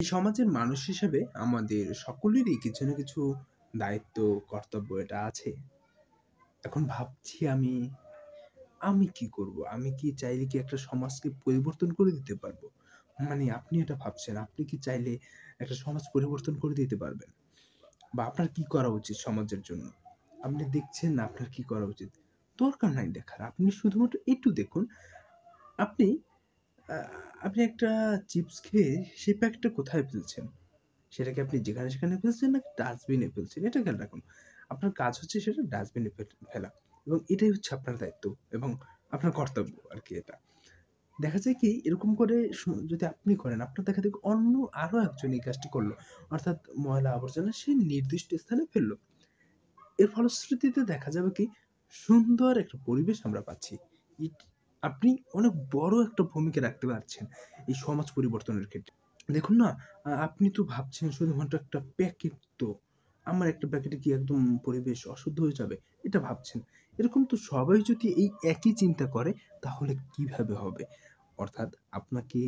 এই সমাজের মানুষ হিসেবে আমাদের সকলেরই কিছু না কিছু দায়িত্ব, কর্তব্য এটা আছে। এখন ভাবছি আমি কি করব? আমি কি চাইলে কি একটা সমাজকে পরিবর্তন করে দিতে পারবো? মানে আপনি এটা ভাবছেন, আপনি কি চাইলে একটা সমাজ পরিবর্তন করে দিতে পারবেন? বা আপনার কি করা উচিত সমাজের জন্য? আপনি দেখছেন না আপনার কি করা উচিত? দরকার নাই দেখার। আপনি শুধুমাত্র একটু দেখুন। আপনি আ আপনি একটা চিপস খেয়ে সেই প্যাকেটটা কোথায় ফেলছেন? সেটা কি আপনি যেখানে সেখানে ফেলছেন নাকি ডাস্টবিনে ফেলছেন? এটা খেয়াল রাখুন। আপনার কাজ হচ্ছে সেটা ডাস্টবিনে ফেলা এবং এটাই হচ্ছে আপনার দায়িত্ব এবং আপনার কর্তব্য আরকি এটা। দেখা যায় কি এরকম করে যদি আপনি করেন, আপনার দেখা দেখি অন্য আরো একজন এই কাজটি করলো। অর্থাৎ ময়লা আবর্জনা সে নির্দিষ্ট স্থানে ফেললো। এর ফলশ্রুতিতে দেখা যাবে কি সুন্দর একটা পরিবেশ আমরা পাচ্ছি। ইট আপনি অনেক বড় একটা ভূমিকা রাখতে পারছেন এই সমাজ পরিবর্তনের ক্ষেত্রে। দেখুন না, আপনি তো ভাবছেন শুধুমাত্র একটা প্যাকেট তো। আমার একটা প্যাকেটে কি একদম পরিবেশ অশুদ্ধ হয়ে যাবে? এটা ভাবছেন। এরকম তো সবাই যদি এই একই চিন্তা করে তাহলে কিভাবে হবে? অর্থাৎ আপনাকে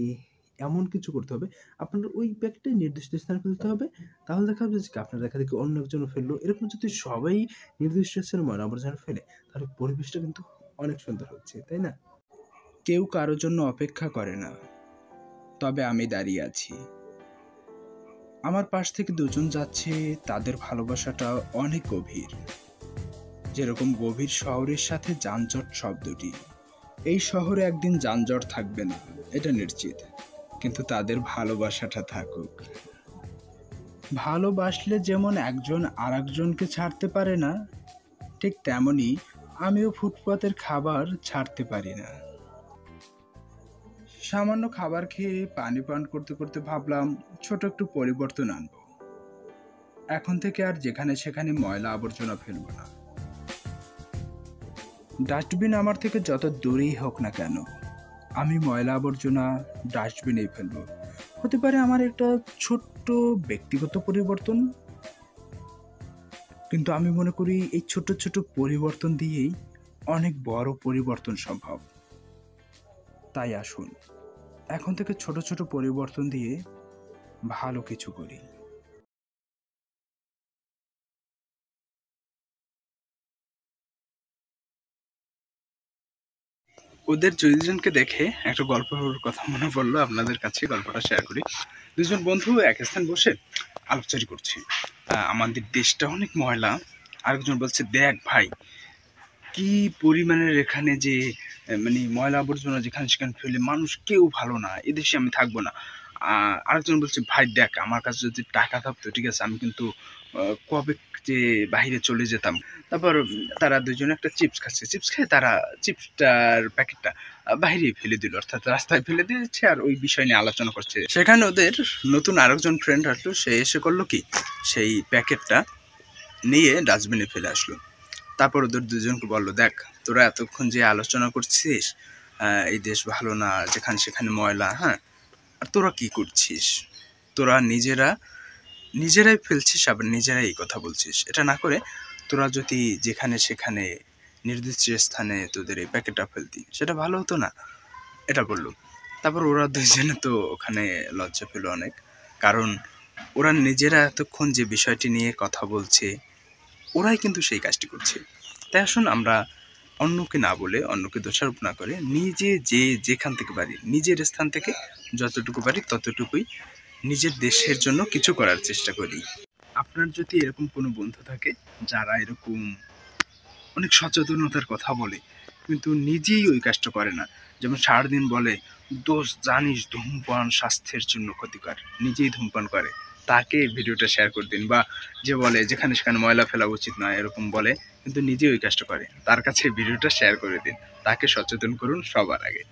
এমন কিছু করতে হবে, আপনার ওই প্যাকেটটা নির্দিষ্ট স্থানে ফেলতে হবে। তাহলে দেখা যাবে যে কি আপনার দেখাদেখি অন্য একজনও ফেললো। এরকম যদি সবাই নির্দিষ্ট স্থানে ময়লা আবর্জনা ফেলে, তাহলে পরিবেশটা কিন্তু অনেক সুন্দর হচ্ছে, তাই না? কেউ কারো জন্য অপেক্ষা করে না, তবে আমি দাঁড়িয়ে আছি। আমার পাশ থেকে দুজন যাচ্ছে, তাদের ভালোবাসাটা অনেক গভীর। যেরকম গভীর শহরের সাথে যানজট শব্দটি। এই শহরে একদিন যানজট থাকবে না, এটা নিশ্চিত। কিন্তু তাদের ভালোবাসাটা থাকুক। ভালোবাসলে যেমন একজন আরেকজনকে ছাড়তে পারে না, ঠিক তেমনি আমিও ফুটপাতের খাবার ছাড়তে পারি না। সামান্য খাবার খেয়ে পানি পান করতে করতে ভাবলাম ছোট একটু পরিবর্তন আনবো। এখন থেকে আর যেখানে সেখানে ময়লা আবর্জনা ফেলবো না। ডাস্টবিন আমার থেকে যত দূরেই হোক না কেন, আমি ময়লা আবর্জনা ডাস্টবিনেই ফেলবো। হতে পারে আমার একটা ছোট্ট ব্যক্তিগত পরিবর্তন, কিন্তু আমি মনে করি এই ছোট ছোট পরিবর্তন দিয়েই অনেক বড় পরিবর্তন সম্ভব। তাই আসুন এখন থেকে ছোট ছোট পরিবর্তন দিয়ে ভালো কিছু করি। ওদের দুইজনকে দেখে একটা গল্পের কথা মনে পড়লো, আপনাদের কাছে গল্পটা শেয়ার করি। দুজন বন্ধু এক স্থান বসে আলোচনা করছে, আমাদের দেশটা অনেক ময়লা। আরেকজন বলছে, দেখ ভাই, কি পরিমাণের এখানে যে মানে ময়লা আবর্জনা যেখানে সেখানে ফেলে, মানুষ কেউ ভালো না, এদেশে আমি থাকবো না। আরেকজন বলছে, ভাই দেখ, আমার কাছে যদি টাকা থাকতো, ঠিক আছে, আমি কিন্তু কবে যে বাইরে চলে যেতাম। তারপর তারা দুজনে একটা চিপস খাচ্ছে, চিপস খেয়ে তারা চিপসটার প্যাকেটটা বাইরে ফেলে দিল, অর্থাৎ রাস্তায় ফেলে দিয়েছে, আর ওই বিষয় নিয়ে আলোচনা করছে। সেখানে ওদের নতুন আরেকজন ফ্রেন্ড আসলো, সে এসে করলো কি, সেই প্যাকেটটা নিয়ে ডাস্টবিনে ফেলে আসলো। তারপর ওদের দুজনকে বললো, দেখ, তোরা এতক্ষণ যে আলোচনা করছিস এই দেশ ভালো না, যেখানে সেখানে ময়লা, হ্যাঁ, আর তোরা কি করছিস? তোরা নিজেরাই ফেলছিস, আবার নিজেরাই এই কথা বলছিস। এটা না করে তোরা যদি যেখানে সেখানে নির্দিষ্ট স্থানে তোদের এই প্যাকেটটা ফেলতি, সেটা ভালো হতো না? এটা বললো। তারপর ওরা দুজনে তো ওখানে লজ্জা পেল অনেক, কারণ ওরা নিজেরা এতক্ষণ যে বিষয়টি নিয়ে কথা বলছে, ওরাই কিন্তু সেই কাজটি করছে। তাই আসুন আমরা অন্যকে না বলে, অন্যকে দোষারোপ না করে, নিজে যেখান থেকে পারি, নিজের স্থান থেকে যতটুকু পারি ততটুকুই নিজের দেশের জন্য কিছু করার চেষ্টা করি। আপনার যদি এরকম কোনো বন্ধু থাকে যারা এরকম অনেক সচেতনতার কথা বলে কিন্তু নিজেই ওই কাজটা করে না, যেমন সারাদিন বলে, দোষ জানিস ধূমপান স্বাস্থ্যের জন্য ক্ষতিকর, নিজেই ধূমপান করে, তাকে ভিডিওটা শেয়ার করে দিন। বা যে বলে যেখানে সেখানে ময়লা ফেলা উচিত নয়, এরকম বলে কিন্তু নিজেই ওই কাজটা করে, তার কাছে ভিডিওটা শেয়ার করে দিন। তাকে সচেতন করুন সবার আগে।